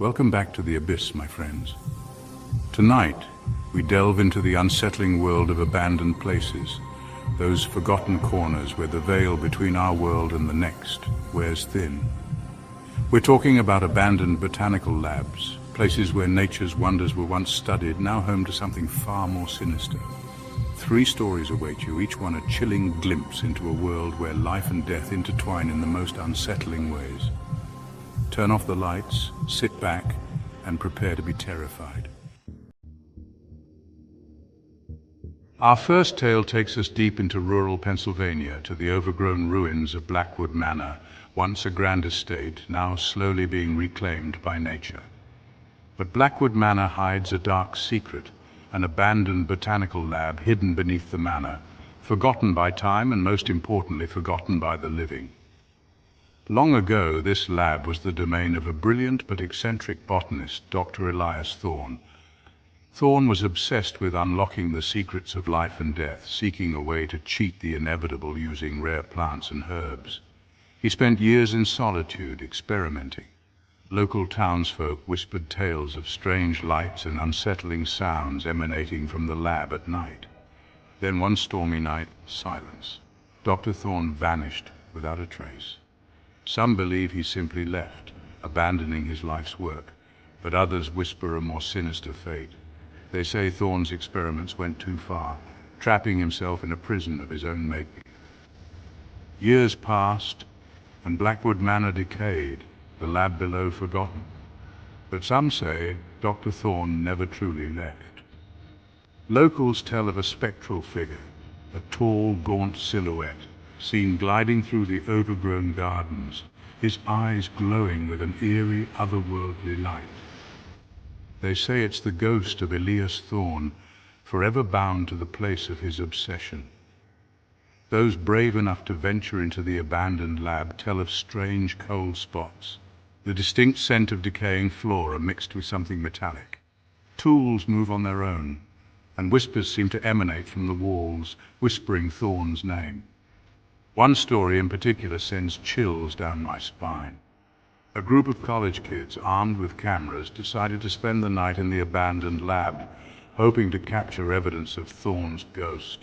Welcome back to the Abyss, my friends. Tonight, we delve into the unsettling world of abandoned places, those forgotten corners where the veil between our world and the next wears thin. We're talking about abandoned botanical labs, places where nature's wonders were once studied, now home to something far more sinister. 3 stories await you, each one a chilling glimpse into a world where life and death intertwine in the most unsettling ways. Turn off the lights, sit back, and prepare to be terrified. Our first tale takes us deep into rural Pennsylvania, to the overgrown ruins of Blackwood Manor, once a grand estate, now slowly being reclaimed by nature. But Blackwood Manor hides a dark secret, an abandoned botanical lab hidden beneath the manor, forgotten by time and most importantly forgotten by the living. Long ago, this lab was the domain of a brilliant but eccentric botanist, Dr. Elias Thorne. Thorne was obsessed with unlocking the secrets of life and death, seeking a way to cheat the inevitable using rare plants and herbs. He spent years in solitude, experimenting. Local townsfolk whispered tales of strange lights and unsettling sounds emanating from the lab at night. Then one stormy night, silence. Dr. Thorne vanished without a trace. Some believe he simply left, abandoning his life's work, but others whisper a more sinister fate. They say Thorne's experiments went too far, trapping himself in a prison of his own making. Years passed, and Blackwood Manor decayed, the lab below forgotten. But some say Dr. Thorne never truly left. Locals tell of a spectral figure, a tall, gaunt silhouette, seen gliding through the overgrown gardens, his eyes glowing with an eerie, otherworldly light. They say it's the ghost of Elias Thorne, forever bound to the place of his obsession. Those brave enough to venture into the abandoned lab tell of strange cold spots, the distinct scent of decaying flora mixed with something metallic. Tools move on their own, and whispers seem to emanate from the walls, whispering Thorne's name. One story in particular sends chills down my spine. A group of college kids, armed with cameras, decided to spend the night in the abandoned lab, hoping to capture evidence of Thorne's ghost.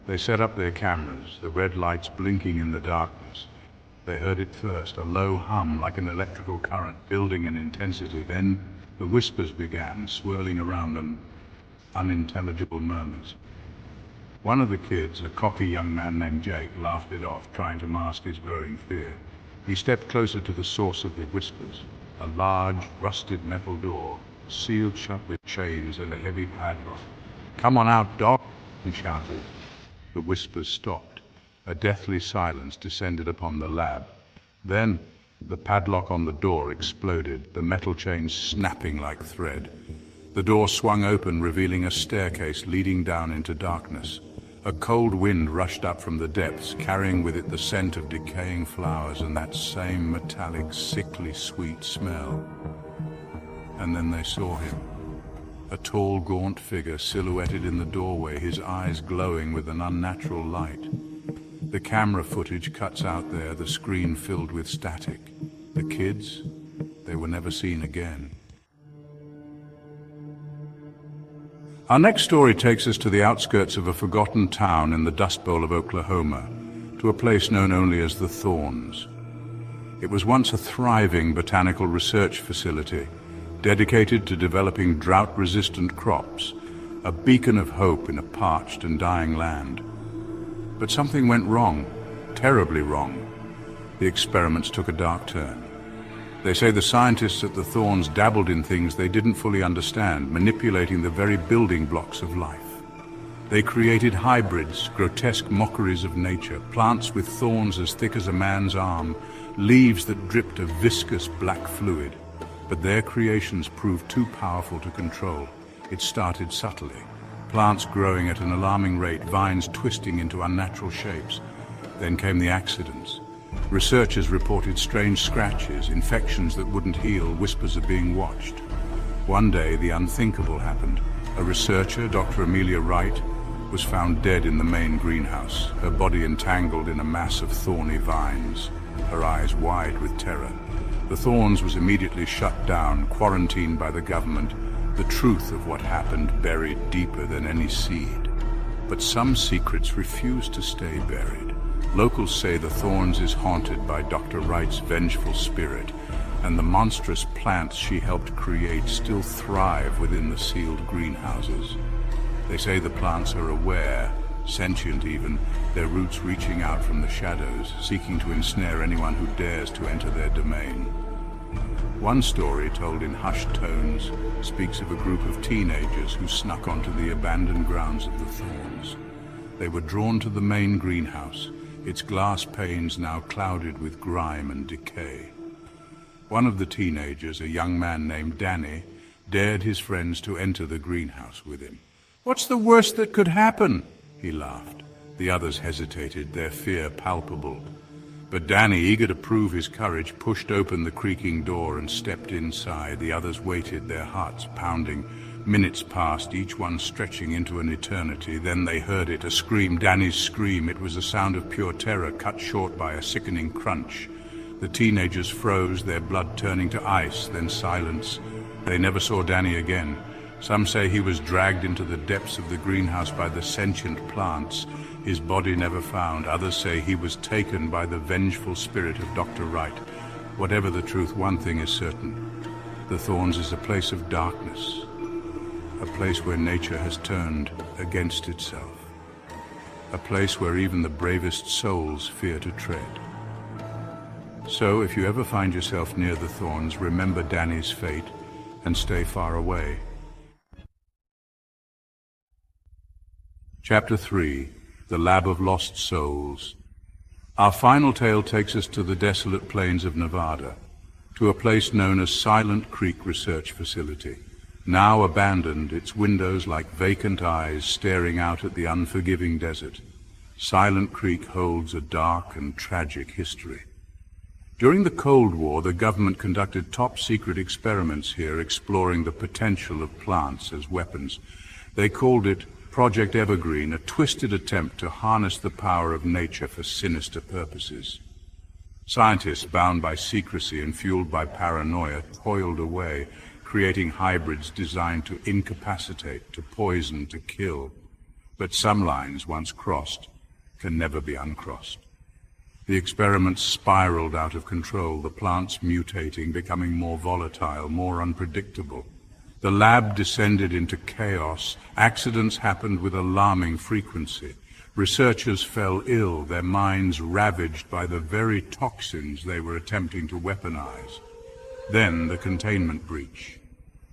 They set up their cameras, the red lights blinking in the darkness. They heard it first, a low hum like an electrical current building in intensity. Then the whispers began, swirling around them, unintelligible murmurs. One of the kids, a cocky young man named Jake, laughed it off, trying to mask his growing fear. He stepped closer to the source of the whispers, a large, rusted metal door, sealed shut with chains and a heavy padlock. "Come on out, Doc," he shouted. The whispers stopped. A deathly silence descended upon the lab. Then the padlock on the door exploded, the metal chains snapping like thread. The door swung open, revealing a staircase leading down into darkness. A cold wind rushed up from the depths, carrying with it the scent of decaying flowers and that same metallic, sickly sweet smell. And then they saw him. A tall, gaunt figure silhouetted in the doorway, his eyes glowing with an unnatural light. The camera footage cuts out there, the screen filled with static. The kids, they were never seen again. Our next story takes us to the outskirts of a forgotten town in the Dust Bowl of Oklahoma, to a place known only as the Thorns. It was once a thriving botanical research facility, dedicated to developing drought-resistant crops, a beacon of hope in a parched and dying land. But something went wrong, terribly wrong. The experiments took a dark turn. They say the scientists at the Thorns dabbled in things they didn't fully understand, manipulating the very building blocks of life. They created hybrids, grotesque mockeries of nature, plants with thorns as thick as a man's arm, leaves that dripped a viscous black fluid. But their creations proved too powerful to control. It started subtly. Plants growing at an alarming rate, vines twisting into unnatural shapes. Then came the accidents. Researchers reported strange scratches, infections that wouldn't heal, whispers of being watched. One day, the unthinkable happened. A researcher, Dr. Amelia Wright, was found dead in the main greenhouse, her body entangled in a mass of thorny vines. her eyes wide with terror. The Thorns was immediately shut down, quarantined by the government, the truth of what happened buried deeper than any seed. But some secrets refuse to stay buried. Locals say the Thorns is haunted by Dr. Wright's vengeful spirit, and the monstrous plants she helped create still thrive within the sealed greenhouses. They say the plants are aware, sentient even, their roots reaching out from the shadows, seeking to ensnare anyone who dares to enter their domain. One story, told in hushed tones, speaks of a group of teenagers who snuck onto the abandoned grounds of the Thorns. They were drawn to the main greenhouse, its glass panes now clouded with grime and decay. One of the teenagers, a young man named Danny, dared his friends to enter the greenhouse with him. "What's the worst that could happen?" he laughed. The others hesitated, their fear palpable. But Danny, eager to prove his courage, pushed open the creaking door and stepped inside. The others waited, their hearts pounding. Minutes passed, each one stretching into an eternity. Then they heard it, a scream, Danny's scream. It was a sound of pure terror, cut short by a sickening crunch. The teenagers froze, their blood turning to ice, then silence. They never saw Danny again. Some say he was dragged into the depths of the greenhouse by the sentient plants, his body never found. Others say he was taken by the vengeful spirit of Dr. Wright. Whatever the truth, one thing is certain. The Thorns is a place of darkness, a place where nature has turned against itself, a place where even the bravest souls fear to tread. So, if you ever find yourself near the Thorns, remember Danny's fate and stay far away. Chapter 3. The Lab of Lost Souls. Our final tale takes us to the desolate plains of Nevada, to a place known as Silent Creek Research Facility. Now abandoned, its windows like vacant eyes staring out at the unforgiving desert. Silent Creek holds a dark and tragic history. During the Cold War, the government conducted top-secret experiments here exploring the potential of plants as weapons. They called it Project Evergreen, a twisted attempt to harness the power of nature for sinister purposes. Scientists, bound by secrecy and fueled by paranoia, toiled away, creating hybrids designed to incapacitate, to poison, to kill. But some lines, once crossed, can never be uncrossed. The experiments spiraled out of control, the plants mutating, becoming more volatile, more unpredictable. The lab descended into chaos. Accidents happened with alarming frequency. Researchers fell ill, their minds ravaged by the very toxins they were attempting to weaponize. Then the containment breach.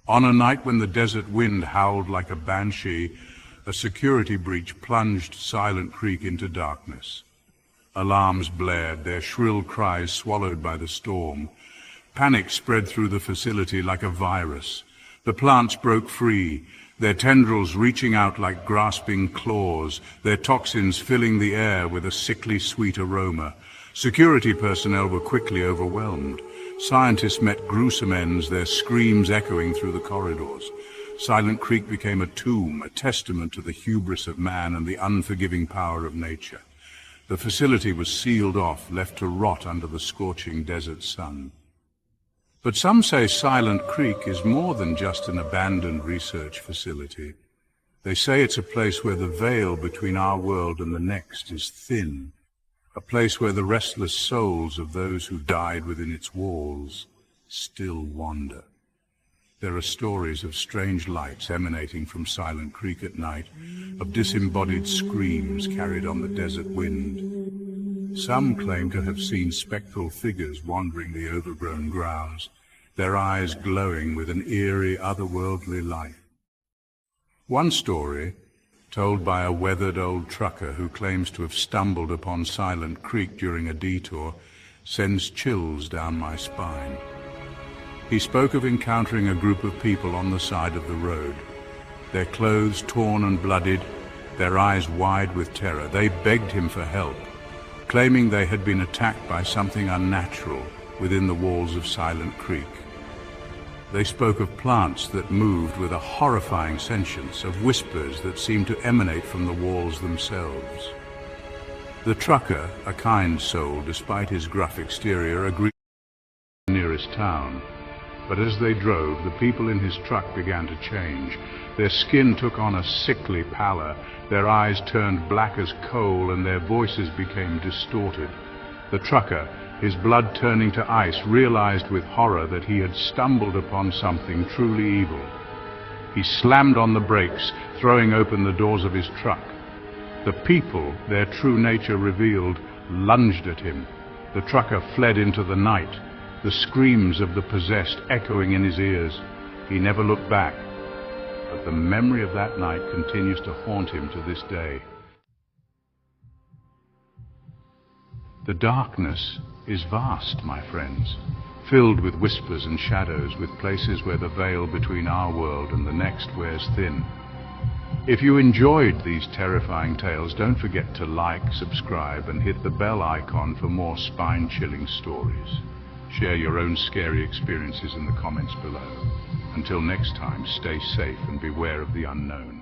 On a night when the desert wind howled like a banshee, a security breach plunged Silent Creek into darkness. Alarms blared, their shrill cries swallowed by the storm. Panic spread through the facility like a virus. The plants broke free, their tendrils reaching out like grasping claws, their toxins filling the air with a sickly sweet aroma. Security personnel were quickly overwhelmed. Scientists met gruesome ends, their screams echoing through the corridors. Silent Creek became a tomb, a testament to the hubris of man and the unforgiving power of nature. The facility was sealed off, left to rot under the scorching desert sun. But some say Silent Creek is more than just an abandoned research facility. They say it's a place where the veil between our world and the next is thin, a place where the restless souls of those who died within its walls still wander. There are stories of strange lights emanating from Silent Creek at night, of disembodied screams carried on the desert wind. Some claim to have seen spectral figures wandering the overgrown grounds, their eyes glowing with an eerie, otherworldly light. One story, told by a weathered old trucker who claims to have stumbled upon Silent Creek during a detour, sends chills down my spine. He spoke of encountering a group of people on the side of the road, their clothes torn and bloodied, their eyes wide with terror. They begged him for help, claiming they had been attacked by something unnatural within the walls of Silent Creek. They spoke of plants that moved with a horrifying sentience, of whispers that seemed to emanate from the walls themselves. The trucker, a kind soul despite his gruff exterior, agreed to the nearest town. But as they drove, the people in his truck began to change. Their skin took on a sickly pallor, their eyes turned black as coal, and their voices became distorted. The trucker, his blood turning to ice, realized with horror that he had stumbled upon something truly evil. He slammed on the brakes, throwing open the doors of his truck. The people, their true nature revealed, lunged at him. The trucker fled into the night, the screams of the possessed echoing in his ears. He never looked back, but the memory of that night continues to haunt him to this day. The darkness is vast, my friends, filled with whispers and shadows, with places where the veil between our world and the next wears thin. If you enjoyed these terrifying tales, don't forget to like, subscribe, and hit the bell icon for more spine-chilling stories. Share your own scary experiences in the comments below. Until next time, stay safe and beware of the unknown.